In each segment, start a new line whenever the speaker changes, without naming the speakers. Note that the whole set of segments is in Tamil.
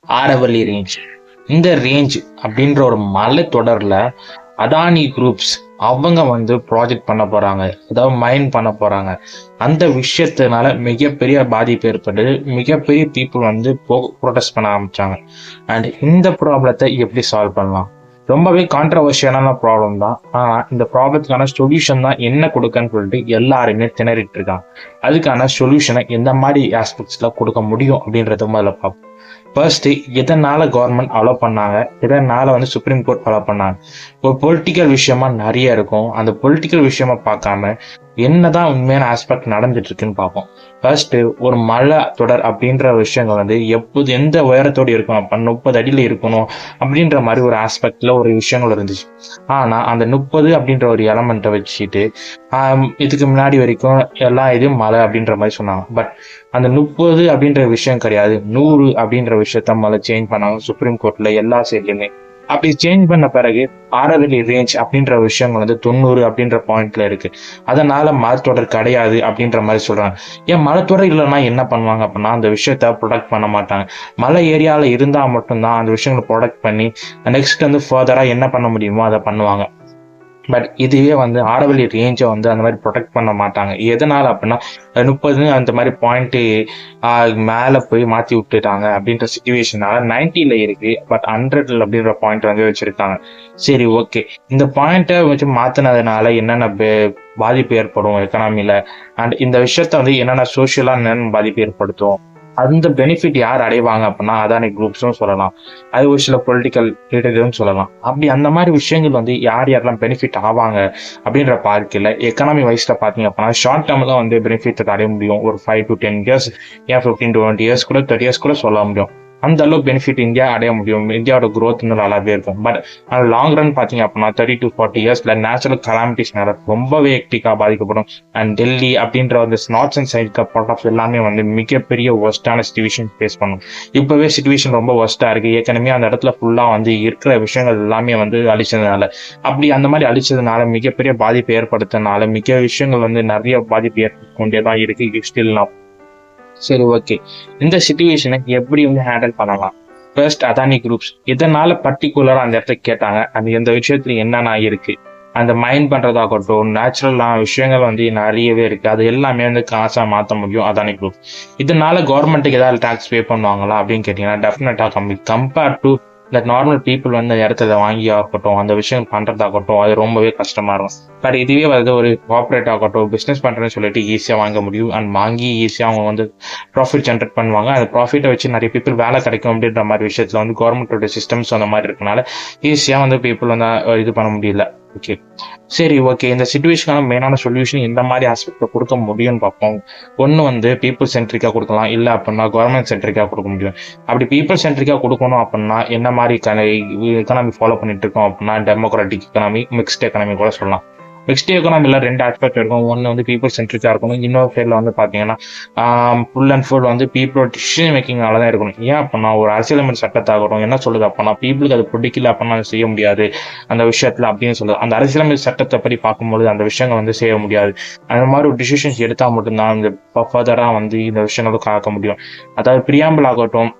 ஆரவல்லி ரேஞ்ச். இந்த ரேஞ்ச் அப்படின்ற ஒரு மலைத்தொடர்ல அதானி குரூப்ஸ் அவங்க வந்து ப்ராஜெக்ட் பண்ண போறாங்க, அதாவது மைன் பண்ண போறாங்க. அந்த விஷயத்தினால மிகப்பெரிய பாதிப்பு ஏற்பட்டது. மிகப்பெரிய பீப்புள் வந்து ப்ரொடெஸ்ட் பண்ண ஆரம்பிச்சாங்க. அண்ட் இந்த ப்ராப்ளத்தை எப்படி சால்வ் பண்ணலாம்? ரொம்பவே கான்ட்ரவர்ஷியலான ப்ராப்ளம் தான். ஆனா இந்த ப்ராப்ளத்துக்கான சொல்யூஷன் தான் என்ன கொடுக்கன்னு சொல்லிட்டு எல்லாருமே திணறிட்டு இருக்காங்க. அதுக்கான சொல்யூஷனை எந்த மாதிரி ஆஸ்பெக்ட்ஸ்ல கொடுக்க முடியும் அப்படின்றத முதல்ல பார்ப்போம். ஃபர்ஸ்ட், எதனால கவர்மெண்ட் அலோவ் பண்ணாங்க, எதனால வந்து சுப்ரீம் கோர்ட் அலோவ் பண்ணாங்க. ஒரு பொலிட்டிக்கல் விஷயமா நிறைய இருக்கும். அந்த பொலிட்டிக்கல் விஷயமா பார்க்காம என்னதான் உண்மையான ஆஸ்பெக்ட் நடந்துட்டு இருக்குன்னு பார்ப்போம். ஃபர்ஸ்ட், ஒரு மலை தொடர் அப்படின்ற விஷயங்கள் வந்து எப்போது எந்த உயரத்தோடு இருக்கணும், அப்ப 30 அடியில இருக்கணும் அப்படின்ற மாதிரி ஒரு ஆஸ்பெக்ட்ல ஒரு விஷயங்கள் இருந்துச்சு. ஆனா அந்த 30 அப்படின்ற ஒரு எலமெண்ட்டை வச்சுட்டு இதுக்கு முன்னாடி வரைக்கும் எல்லா இதுவும் மலை அப்படின்ற மாதிரி சொன்னாங்க. பட் அந்த 30 அப்படின்ற விஷயம் கிடையாது, 100 அப்படின்ற விஷயத்த முதல்ல சேஞ்ச் பண்ணாங்க சுப்ரீம் கோர்ட்ல எல்லா சைட்லயுமே. அப்படி சேஞ்ச் பண்ண பிறகு ஆரவல்லி ரேஞ்ச் அப்படின்ற விஷயங்கள் வந்து 90 அப்படின்ற பாயிண்ட்ல இருக்கு. அதனால மலைத்தொடர் கிடையாது அப்படின்ற மாதிரி சொல்றாங்க. ஏன் மலைத்தொடர் இல்லைன்னா என்ன பண்ணுவாங்க அப்படின்னா அந்த விஷயத்த ப்ரொடக்ட் பண்ண மாட்டாங்க. மலை ஏரியாவில் இருந்தால் மட்டும்தான் அந்த விஷயங்களை ப்ரொடக்ட் பண்ணி நெக்ஸ்ட் வந்து ஃபர்தரா என்ன பண்ண முடியுமோ அதை பண்ணுவாங்க. பட் இதுவே வந்து ஆரவல்லி ரேஞ்சை வந்து அந்த மாதிரி ப்ரொடெக்ட் பண்ண மாட்டாங்க. எதனால அப்படின்னா 30 அந்த மாதிரி பாயிண்ட் மேலே போய் மாற்றி விட்டுட்டாங்க அப்படின்ற சுச்சுவேஷனால 90ல இருக்கு. பட் 100 அப்படின்ற பாயிண்ட் வந்து வச்சிருக்காங்க. சரி, ஓகே, இந்த பாயிண்ட்டை வச்சு மாற்றினதுனால என்னென்ன பாதிப்பு ஏற்படும் எக்கனாமியில, அண்ட் இந்த விஷயத்த வந்து என்னென்ன சோஷியலாக என்னென்ன பாதிப்பு ஏற்படுத்தும், அந்த பெனிஃபிட் யார் அடைவாங்க அப்படின்னா அதானி குரூப்ஸும் சொல்லலாம், அது ஒரு சில பொலிட்டிக்கல் லீடரும் சொல்லலாம். அப்படி அந்த மாதிரி விஷயங்கள் வந்து யார் யாரெல்லாம் பெனிஃபிட் ஆவாங்க அப்படின்ற பார்க்கல எக்கனாமி வைஸ்ல பார்த்தீங்க அப்படின்னா ஷார்ட் டேர்ம்ல வந்து பெனிஃபிட் அடைய முடியும். ஒரு 5 to 10 இயர்ஸ், ஏன் 15 to 20 இயர்ஸ் கூட 30 இயர்ஸ் கூட சொல்ல முடியும். அந்த அளவு பெனிஃபிட் இந்தியா அடைய முடியும். இந்தியாவோட growth இன்னும் நல்லாவே இருக்கும். பட் லாங் ரன் பார்த்தீங்க அப்படின்னா 30 to 40 இயர்ஸ்ல நேச்சுரல் கலாமிட்டிஸ்னால ரொம்பவே ஹெக்டிக்கா பாதிக்கப்படும். அண்ட் டெல்லி அப்படின்ற அந்த north and side part of எல்லாமே வந்து மிகப்பெரிய ஒர்ஸ்டான சிச்சுவேஷன் ஃபேஸ் பண்ணும். இப்பவே சிச்சுவேஷன் ரொம்ப ஒர்ஸ்டா இருக்கு. ஏற்கனவே அந்த இடத்துல ஃபுல்லா வந்து இருக்கிற விஷயங்கள் எல்லாமே வந்து அழிச்சதுனால, அப்படி அந்த மாதிரி அழிச்சதுனால மிகப்பெரிய பாதிப்பு ஏற்படுத்தினால மிக விஷயங்கள் வந்து நிறைய பாதிப்பு ஏற்பட்டு கொண்டே தான் இருக்கு ஸ்டில். சரி, ஓகே, இந்த சுச்சுவேஷனை எப்படி வந்து ஹேண்டில் பண்ணலாம்? ஃபர்ஸ்ட், அதானி குரூப்ஸ் இதனால பர்டிகுலரா அந்த இடத்த கேட்டாங்க. அந்த எந்த விஷயத்துல என்னென்ன இருக்கு, அந்த மைண்ட் பண்றதாகட்டும், நேச்சுரலான விஷயங்கள் வந்து நிறையவே இருக்கு. அது எல்லாமே வந்து காசா மாற்ற முடியும் அதானி குரூப். இதனால கவர்மெண்ட்டுக்கு ஏதாவது டாக்ஸ் பே பண்ணுவாங்களா அப்படின்னு கேட்டீங்கன்னா டெஃபினட்டா கம்மி. கம்பேர்ட் டு இந்த நார்மல் பீப்புள் வந்து அந்த இடத்துல வாங்கி ஆகட்டும், அந்த விஷயம் பண்றதாகட்டும், அது ரொம்பவே கஷ்டமா இருக்கும். பட் இதுவே வந்து ஒரு கார்பரேட் ஆகட்டும், பிசினஸ் பண்றேன்னு சொல்லிட்டு ஈஸியா வாங்க முடியும். அண்ட் வாங்கி ஈஸியா அவங்க வந்து ப்ராஃபிட் ஜென்ரேட் பண்ணுவாங்க. அந்த ப்ராஃபிட்டை வச்சு நிறைய பீப்புள் வேலை கிடைக்கும் அப்படின்ற மாதிரி விஷயத்துல வந்து கவர்மெண்டோட சிஸ்டம்ஸ் அந்த மாதிரி இருக்கனால ஈஸியா வந்து பீப்புள் வந்து இது பண்ண முடியல. ஓகே, சரி, ஓகே, இந்த சிச்சுவேஷனான மெயினான சொல்யூஷன் இந்த மாதிரி ஆஸ்பெக்ட்ல கொடுக்க முடியும்னு பார்ப்போம். ஒன்று வந்து பீப்புள் சென்ட்ரிக்கா கொடுக்கலாம், இல்லை அப்படின்னா கவர்மெண்ட் சென்ட்ரிக்கா கொடுக்க முடியும். அப்படி பீப்புள் சென்ட்ரிக்கா கொடுக்கணும் அப்படின்னா என்ன மாதிரி எக்கனாமி ஃபாலோ பண்ணிட்டு இருக்கோம் அப்படின்னா டெமோக்ராட்டிக் எக்கனாமி, மிக்ஸ்ட் எக்கனாமி கூட சொல்லலாம். மிக்ஸ்ட் எக்கனாமில 2 ஆஸ்பெக்ட் இருக்கும். ஒன்று வந்து பீப்புள் சென்ட்ரிக்கா இருக்கணும், இன்னொரு சைடில் வந்து பார்த்தீங்கன்னா ஃபுல் அண்ட் ஃபுல் வந்து பீப்புளோட டிசிஷன் மேக்கிங்னால தான் இருக்கணும். ஏன் அப்படின்னா ஒரு அரசியலமைப்பு சட்டத்தாகட்டும் என்ன சொல்லுது அப்படின்னா பீப்புளுக்கு அது பிடிக்கல அப்படின்னா அதை செய்ய முடியாது அந்த விஷயத்துல அப்படின்னு சொல்லுது. அந்த அரசியலமைப்பு சட்டத்தை படி பார்க்கும்போது அந்த விஷயங்கள் வந்து செய்ய முடியாது. அந்த மாதிரி ஒரு டிசிஷன்ஸ் எடுத்தால் மட்டும்தான் இந்த ஃபர்தரா வந்து இந்த விஷயங்களை காக்க முடியும். அதாவது பிரியாம்பிள் ஆகட்டும்,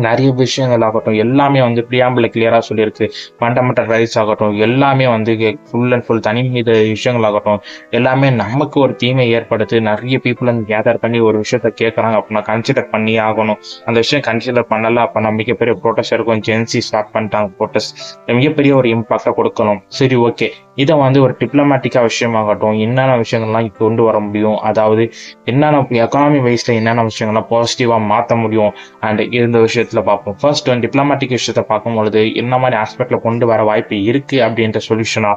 நிறைய விஷயங்கள் ஆகட்டும், எல்லாமே வந்து பிரியாம்பிள் கிளியரா சொல்லியிருக்கு. ஃபண்டமெண்டல் ரைட்ஸ் ஆகட்டும், எல்லாமே வந்து ஃபுல் அண்ட் ஃபுல் தனி மீது விஷயங்கள் ஆகட்டும், எல்லாமே நமக்கு ஒரு தீமை ஏற்படுத்து. நிறைய பீப்புள் வந்து கேதர் பண்ணி ஒரு விஷயத்த கேட்கறாங்க அப்படின்னா கன்சிடர் பண்ணி ஆகணும். அந்த விஷயம் கன்சிடர் பண்ணல அப்படின்னா மிகப்பெரிய ப்ரோட்டஸ்ட் இருக்கும். ஜென்சி ஸ்டார்ட் பண்ணிட்டாங்க ப்ரோட்டஸ்ட், மிகப்பெரிய ஒரு இம்பாக்டா கொடுக்கணும். சரி, ஓகே, இதை வந்து ஒரு டிப்ளமேட்டிக்கா விஷயமாகட்டும் என்னென்ன விஷயங்கள்லாம் கொண்டு வர முடியும், அதாவது என்னென்ன எக்கானமி வைஸ்ல என்னென்ன விஷயங்கள்லாம் பாசிட்டிவா மாற்ற முடியும் அண்ட் இந்த விஷயத்துல பார்ப்போம். ஃபர்ஸ்ட் வந்து டிப்ளமேட்டிக் விஷயத்தை பார்க்கும்பொழுது என்ன மாதிரி ஆஸ்பெக்ட்ல கொண்டு வர வாய்ப்பு இருக்கு அப்படின்ற சொல்யூஷனா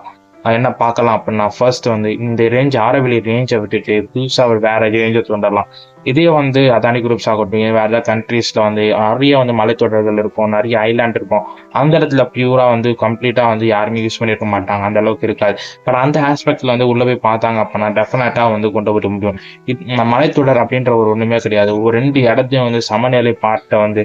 என்ன பார்க்கலாம் அப்படின்னா ஃபர்ஸ்ட் வந்து இந்த ரேஞ்ச் ஆரவல்லி ரேஞ்சை விட்டுட்டு புதுசா வேற ரேஞ்சை கொண்டுடலாம். இதே வந்து அதானி குரூப்ஸ் ஆகட்டும் வேற ஏதாவது கண்ட்ரீஸ்ல வந்து நிறைய வந்து மலைத்தொடர்கள் இருக்கும், நிறைய ஐலாண்ட் இருக்கும். அந்த இடத்துல பியூரா வந்து கம்ப்ளீட்டா வந்து யாருமே யூஸ் பண்ணிருக்க மாட்டாங்க, அந்த அளவுக்கு இருக்காது. பட் அந்த ஆஸ்பெக்ட்ல வந்து உள்ள போய் பார்த்தாங்க அப்படின்னா டெஃபினட்டா வந்து கொண்டு வர முடியும். மலைத்தொடர் அப்படின்ற ஒரு ஒண்ணுமே கிடையாது. ஒரு 2 இடத்தையும் வந்து சமநிலை பாட்டை வந்து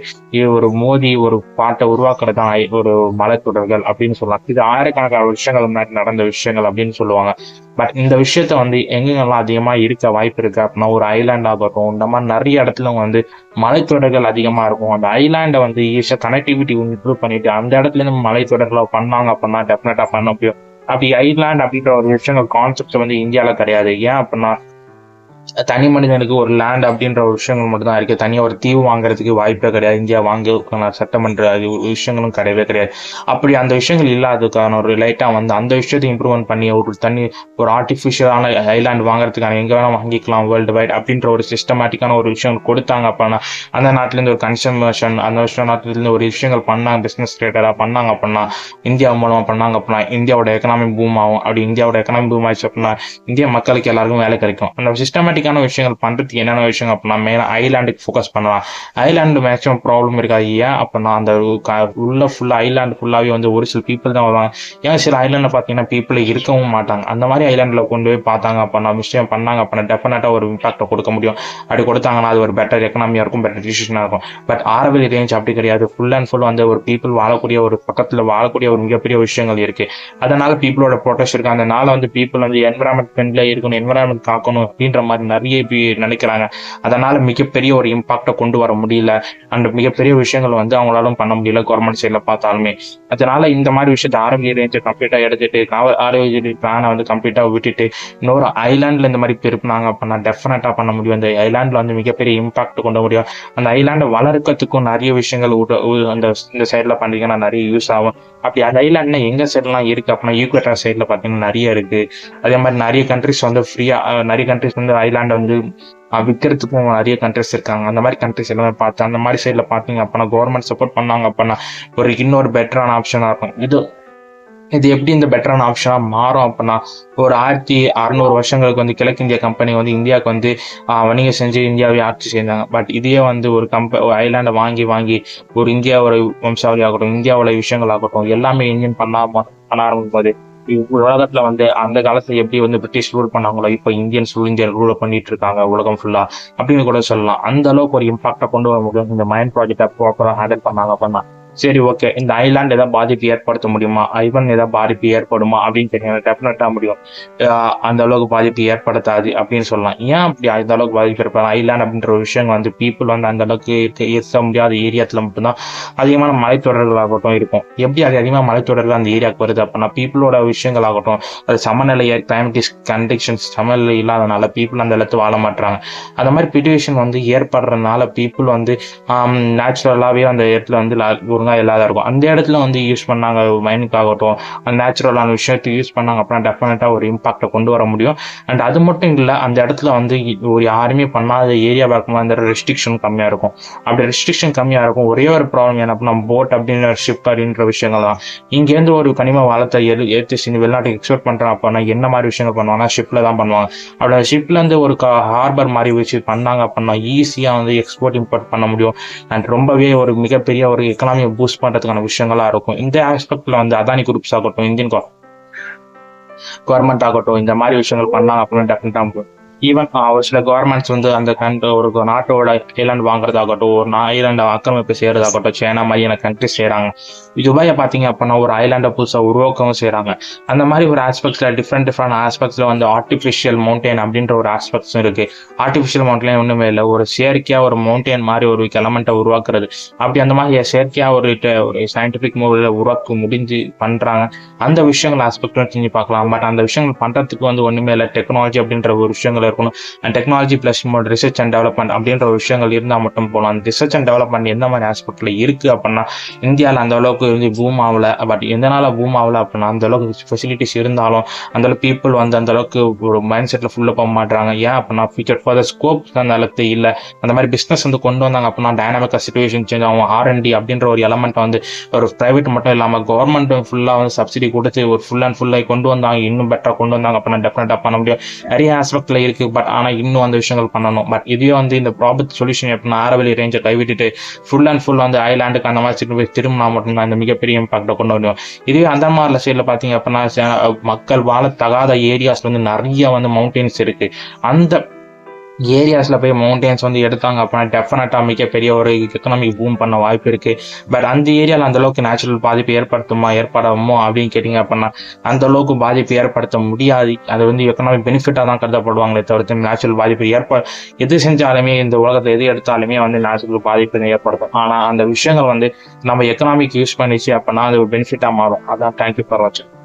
ஒரு மோதி ஒரு பாட்டை உருவாக்குறது தான் ஒரு மலைத்தொடர்கள் அப்படின்னு சொல்லலாம். இது ஆயிரக்கணக்கான வருஷங்கள் முன்னாடி நடந்த விஷயங்கள் அப்படின்னு சொல்லுவாங்க. பட் இந்த விஷயத்த வந்து எங்கெங்கெல்லாம் அதிகமா இருக்க வாய்ப்பு இருக்கு அப்படின்னா, ஒரு ஐலாண்ட் ஆகட்டும், இந்த மாதிரி நிறைய இடத்துல வந்து மலைத்தொடர்கள் அதிகமா இருக்கும். அந்த ஐலாண்டை வந்து ஈஸியா கனெக்டிவிட்டி இம்ப்ரூவ் பண்ணிட்டு அந்த இடத்துல இருந்து மலைத்தொடர்களை பண்ணாங்க அப்படின்னா டெஃபினட்டா பண்ண முடியும். அப்படி ஐலாண்ட் அப்படின்ற ஒரு விஷயங்கள் கான்செப்ட் வந்து இந்தியால கிடையாது. ஏன் அப்படின்னா தனி மனிதனுக்கு ஒரு லேண்ட் அப்படின்ற ஒரு விஷயங்கள் மட்டும் தான் இருக்கு. தனியாக ஒரு தீவு வாங்குறதுக்கு வாய்ப்பே கிடையாது. இந்தியா வாங்க சட்டமன்ற அது விஷயங்களும் கிடையவே கிடையாது. அப்படி அந்த விஷயங்கள் இல்லாததுக்கான ஒரு லைட்டா வந்து அந்த விஷயத்தை இம்ப்ரூவ்மெண்ட் பண்ணி ஒரு ஆர்டிஃபிஷியலான ஐலாண்ட் வாங்குறதுக்கான எங்க வேணா வாங்கிக்கலாம் வேர்ல்டு வைட் அப்படின்ற ஒரு சிஸ்டமேட்டிக்கான ஒரு விஷயம் கொடுத்தாங்க அப்படின்னா, அந்த நாட்டிலேருந்து ஒரு கன்சர்வேஷன், அந்த நாட்டிலேருந்து ஒரு விஷயங்கள் பண்ணாங்க, பிசினஸ் ரிலேட்டடா பண்ணாங்க அப்படின்னா, இந்தியா மூலமா பண்ணாங்க அப்படின்னா இந்தியாவோட எக்கனாமி பூம் ஆகும். அப்படி இந்தியாவோட எக்கனாமி பூம் ஆச்சு அப்படின்னா இந்தியா மக்களுக்கு எல்லாருக்கும் வேலை கிடைக்கும். அந்த சிஸ்டமேட்டிக்கான விஷயங்கள் பண்றதுக்கு என்னென்ன விஷயம் அப்படின்னா மெயினா ஐலாண்டுக்கு ஃபோக்கஸ் பண்ணலாம். ஐலாண்டு மேக்ஸிமம் ப்ராப்ளம் இருக்காது. ஏன் அப்படின்னா அந்த உள்ள ஃபுல்லா ஐலாண்டு ஃபுல்லாவே வந்து ஒரு சில பீப்புள் தான் வருவாங்க. ஏன் சில ஐலாண்ட்ல பாத்தீங்கன்னா பீப்புள் இருக்கவும் மாட்டாங்க. அந்த மாதிரி ஐலாண்ட்ல கொண்டு போய் பார்த்தாங்க அப்படின்னா விஷயம் பண்ணாங்க அப்படின்னா டெஃபினட்டா ஒரு இம்பாக்ட் கொடுக்க முடியும். அப்படி கொடுத்தாங்கன்னா அது ஒரு பெட்டர் எக்கனாமியா இருக்கும், பெட்டர் டிசிஷனா இருக்கும். பட் ஆரவெளி ரேஞ்ச் அப்படி கிடையாது. ஃபுல் அண்ட் ஃபுல் வந்து ஒரு பீப்புள் வாழக்கூடிய ஒரு பக்கத்துல வாழக்கூடிய ஒரு மிகப்பெரிய விஷயங்கள் இருக்கு. அதனால பீப்புளோட ப்ரொடெக்ட் இருக்கு. அந்த நாள வந்து பீப்புள் வந்து என்விரான்மெண்ட் ஃப்ரெண்ட்லியா இருக்கணும், என்விரான்மெண்ட் காக்கணும் அப்படின்ற மாதிரி நிறைய நினைக்கிறாங்க. அதனால மிகப்பெரிய ஒரு இம்பாக்டை கொண்டு வர முடியல. அண்ட் மிகப்பெரிய விஷயங்கள் வந்து அவங்களாலும் பண்ண முடியல கவர்மெண்ட் சைட்ல பார்த்தாலுமே. அதனால இந்த மாதிரி விஷயத்த ஆரோக்கிய ரேஞ்சை கம்ப்ளீட்டா எடுத்துட்டு ஆரோக்கிய பிளானை வந்து கம்ப்ளீட்டா விட்டுட்டு இன்னொரு ஐலாண்ட்ல இந்த மாதிரி பெருப்பினாங்க அப்படின்னா டெஃபினட்டா பண்ண முடியும். அந்த ஐலாண்ட்ல வந்து மிகப்பெரிய இம்பாக்ட் கொண்டு முடியும். அந்த ஐலாண்டை வளர்க்கறதுக்கும் நிறைய விஷயங்கள் அந்த இந்த சைட்ல பண்றீங்கன்னா நிறைய யூஸ் ஆகும். அப்படி அந்த ஐலாண்ட்ல எங்க சைட்லாம் இருக்கு அப்படின்னா ஈக்குவேட்டர் சைட்ல பாத்தீங்கன்னா நிறைய இருக்கு. அதே மாதிரி நிறைய கண்ட்ரிஸ் வந்து ஃப்ரீயா நிறைய கண்ட்ரிஸ் வந்து ஐலாண்ட் வந்து விற்கிறதுக்கும் நிறைய கண்ட்ரிஸ் இருக்காங்க. அந்த மாதிரி கண்ட்ரிஸ் எல்லாமே பார்த்து அந்த மாதிரி சைட்ல பாத்தீங்க அப்படின்னா கவர்மெண்ட் சப்போர்ட் பண்ணாங்க அப்படின்னா இன்னொரு பெட்டரான ஆப்ஷனா இருக்கும். இது எப்படி இந்த பெட்டரான ஆப்ஷனா மாறும் அப்படின்னா, ஒரு 1600 வருஷங்களுக்கு வந்து கிழக்கிந்திய கம்பெனி வந்து இந்தியாவுக்கு வந்து வணிகம் செஞ்சு இந்தியாவை ஆட்சி செஞ்சாங்க. பட் இதே வந்து ஒரு ஐலாண்டை வாங்கி ஒரு இந்தியா ஒரு வம்சாவளி ஆகட்டும், இந்தியாவோட விஷயங்கள் ஆகட்டும் எல்லாமே இந்தியன் பண்ண ஆரம்பிக்கும் போது உலகத்துல வந்து அந்த காலத்துல எப்படி வந்து பிரிட்டிஷ் ரூல் பண்ணாங்களோ இப்போ இந்தியன் ரூல் பண்ணிட்டு இருக்காங்க உலகம் ஃபுல்லா அப்படின்னு கூட சொல்லலாம். அந்த அளவுக்கு ஒரு இம்பாக்டை கொண்டு வர முடியும் இந்த மைண்ட் ப்ராஜெக்டை ப்ராப்பரா ஹேண்டில் பண்ணாங்க அப்படின்னா. சரி, ஓகே, இந்த ஐலாண்ட் ஏதாவது பாதிப்பு ஏற்படுத்த முடியுமா, ஐவன் ஏதாவது பாதிப்பு ஏற்படுமா அப்படின்னு தெரியல. டெஃபினட்டா முடியும். அந்த அளவுக்கு பாதிப்பு ஏற்படுத்தாது அப்படின்னு சொல்லலாம். ஏன் அப்படி அந்த அளவுக்கு பாதிப்பு ஏற்படும்? ஐலாண்ட் அப்படின்ற ஒரு விஷயம் வந்து பீப்புள் வந்து அந்த அளவுக்கு இருக்க முடியாத ஏரியாத்துல மட்டும்தான் அதிகமான மலைத்தொடர்கள் ஆகட்டும் இருக்கும். எப்படி அது அதிகமாக மலைத்தொடர்கள் அந்த ஏரியாவுக்கு வருது அப்படின்னா பீப்புளோட விஷயங்கள் ஆகட்டும், அது சமநிலை கிளைமேட்டிக் கண்டிஷன்ஸ் சமநிலை இல்லாதனால பீப்புள் அந்த இடத்துல வாழ மாட்டாங்க. அந்த மாதிரி சிச்சுவேஷன் வந்து ஏற்படுறதுனால பீப்புள் வந்து நேச்சுரலாவே அந்த இடத்துல வந்து இல்லாத இருக்கும். அந்த இடத்துல வந்து யூஸ் பண்ணாங்க மைனுக்கு ஆகட்டும், அந்த நேச்சுரலான விஷயத்துக்கு யூஸ் பண்ணாங்க அப்படின்னா டெஃபினட்டா ஒரு இம்பாக்டை கொண்டு வர முடியும். அண்ட் அது மட்டும் இல்லை, அந்த இடத்துல வந்து ஒரு யாருமே பண்ணாத ஏரியா பார்க்கும்போது அந்த ரெஸ்ட்ரிக்ஷன் கம்மியா இருக்கும். அப்படி ரெஸ்ட்ரிக்ஷன் கம்மியா இருக்கும். ஒரே ஒரு ப்ராப்ளம் என்ன அப்படின்னா போட் அப்படின்ற ஷிப் அப்படின்ற விஷயங்கள் தான். இங்கேருந்து ஒரு கனிம வளத்தை ஏற்றி வெளிநாட்டுக்கு எக்ஸ்போர்ட் பண்றாங்க அப்படின்னா என்ன மாதிரி விஷயங்கள் பண்ணுவாங்கன்னா ஷிப்ல தான் பண்ணுவாங்க. அப்படி அந்த ஷிப்ல இருந்து ஒரு ஹார்பர் மாதிரி வச்சு பண்ணாங்க அப்படின்னா ஈஸியா வந்து எக்ஸ்போர்ட் இம்போர்ட் பண்ண முடியும். அண்ட் ரொம்பவே ஒரு மிகப்பெரிய ஒரு எக்கனாமி பூஸ்ட் பண்றதுக்கான விஷயங்களா இருக்கும். இந்த ஆஸ்பெக்ட்ல வந்து அதானி குரூப்ஸ் ஆகட்டும், இந்தியன் கவர்மெண்ட் ஆகட்டும் இந்த மாதிரி விஷயங்கள் பண்ணாங்க அப்படின்னு டெஃபினட்டா ஈவன் ஒரு சில கவர்மெண்ட்ஸ் வந்து அந்த ஒரு நாட்டோட ஐலாண்ட் வாங்குறதாகட்டும், ஒரு ஐலாண்டை ஆக்கிரமிப்பு செய்யறதாகட்டும், சைனா மாதிரியான கண்ட்ரிஸ் செய்யறாங்க. துபாயை பாத்தீங்க அப்படின்னா ஒரு ஐலாண்டை புதுசா உருவாக்கவும் செய்யறாங்க. அந்த மாதிரி ஒரு ஆஸ்பெக்ட்ஸ்ல டிஃப்ரெண்ட் ஆஸ்பெக்ட்ஸ்ல வந்து ஆர்டிபிஷியல் மவுண்டைன் அப்படின்ற ஒரு ஆஸ்பெக்ட்ஸும் இருக்கு. ஆர்டிபிஷியல் மவுண்டைன் ஒண்ணுமே இல்லை, ஒரு செயற்கையா ஒரு மவுண்டைன் மாதிரி ஒரு எலமெண்ட்டை உருவாக்குறது. அப்படி அந்த மாதிரி செயற்கையா ஒரு சயின்டிபிக் முறையில உருவாக்க முடிஞ்சு பண்றாங்க. அந்த விஷயங்கள் ஆஸ்பெக்ட் செஞ்சு பார்க்கலாம். பட் அந்த விஷயங்கள் பண்றதுக்கு வந்து ஒண்ணுமே இல்லை, டெக்னாலஜி அப்படின்ற ஒரு விஷயங்கள் இருக்கணும். And technology plus research and development அப்படின்ற ஒரு விஷயங்கள் இருந்தால் மட்டும் போகலாம். அந்த ரிசர்ச் அண்ட் டெவலப்மெண்ட் எந்த மாதிரி ஆஸ்பெக்ட்ல இருக்கு அப்படின்னா இந்தியாவில் அந்த அளவுக்கு வந்து பூம் ஆகல. பட் எதனால பூம் ஆகல அப்படின்னா அந்த அளவுக்கு ஃபெசிலிட்டிஸ் இருந்தாலும் அந்த அளவுக்கு பீப்புள் வந்து அந்த அளவுக்கு ஒரு மைண்ட் செட்ல ஃபுல்லா போக மாட்டாங்க. ஏன் அப்படின்னா ஃபியூச்சர் ஃபார் ஸ்கோப் அந்த அளவுக்கு இல்லை. அந்த மாதிரி பிசினஸ் வந்து கொண்டு வந்தாங்க அப்படின்னா டைனாமிக்கா சிச்சுவேஷன் சேஞ்ச் ஆகும். R&D அப்படின்ற ஒரு எலமெண்ட் வந்து ஒரு பிரைவேட் மட்டும் இல்லாம கவர்மெண்ட் ஃபுல்லா வந்து சப்சிடி கொடுத்து ஒரு ஃபுல் அண்ட் ஃபுல்லா கொண்டு வந்தாங்க, இன்னும் பெட்டரா கொண்டு வந்தாங்க அப்படின்னா டெஃபினட்டா பண்ண முடியும். நிறைய ஆஸ்பெக்ட்ல இருக்கு. பட் ஆனா இன்னும் அந்த விஷயங்கள் பண்ணணும். பட் இதுவே வந்து இந்த ப்ராப்ளம் சொல்யூஷன் எப்படின்னா ஆரவெளி ரேஞ்சை கைவிட்டுட்டு ஃபுல் அண்ட் ஃபுல் வந்து ஐலாண்டுக்கு அந்த மாதிரி திரும்பினா மட்டும்தான் இந்த மிகப்பெரிய இம்பாக்டை கொண்டு வரும். இதுவே அந்த மாதிரி சைட்ல பாத்தீங்க அப்படின்னா மக்கள் வாழ தகாத ஏரியாஸ்ல வந்து நிறைய வந்து மவுண்டெயின்ஸ் இருக்கு. அந்த ஏரியாஸ்ல போய் மவுண்டன்ஸ் வந்து எடுத்தாங்க அப்படின்னா டெஃபினட்டா மிகப்பெரிய ஒரு எக்கனாமிக் பூம் பண்ண வாய்ப்பு இருக்கு. பட் அந்த ஏரியால அந்த அளவுக்கு நேச்சுரல் பாதிப்பு ஏற்படுமோ அப்படின்னு கேட்டீங்க அப்படின்னா அந்த அளவுக்கு பாதிப்பு ஏற்படுத்த முடியாது. அது வந்து எக்கனாமிக் பெனிஃபிட்டா தான் கருதப்படுவாங்களே தவிர்த்து நேச்சுரல் பாதிப்பு எது செஞ்சாலுமே இந்த உலகத்தை எது எடுத்தாலுமே வந்து நேச்சுரல் பாதிப்பு ஏற்படுத்தும். ஆனா அந்த விஷயங்கள் வந்து நம்ம எக்கனாமிக் யூஸ் பண்ணிச்சு அப்படின்னா அது ஒரு பெனிஃபிட்டா மாறும். அதான். தேங்க்யூ ஃபார் வாட்சிங்.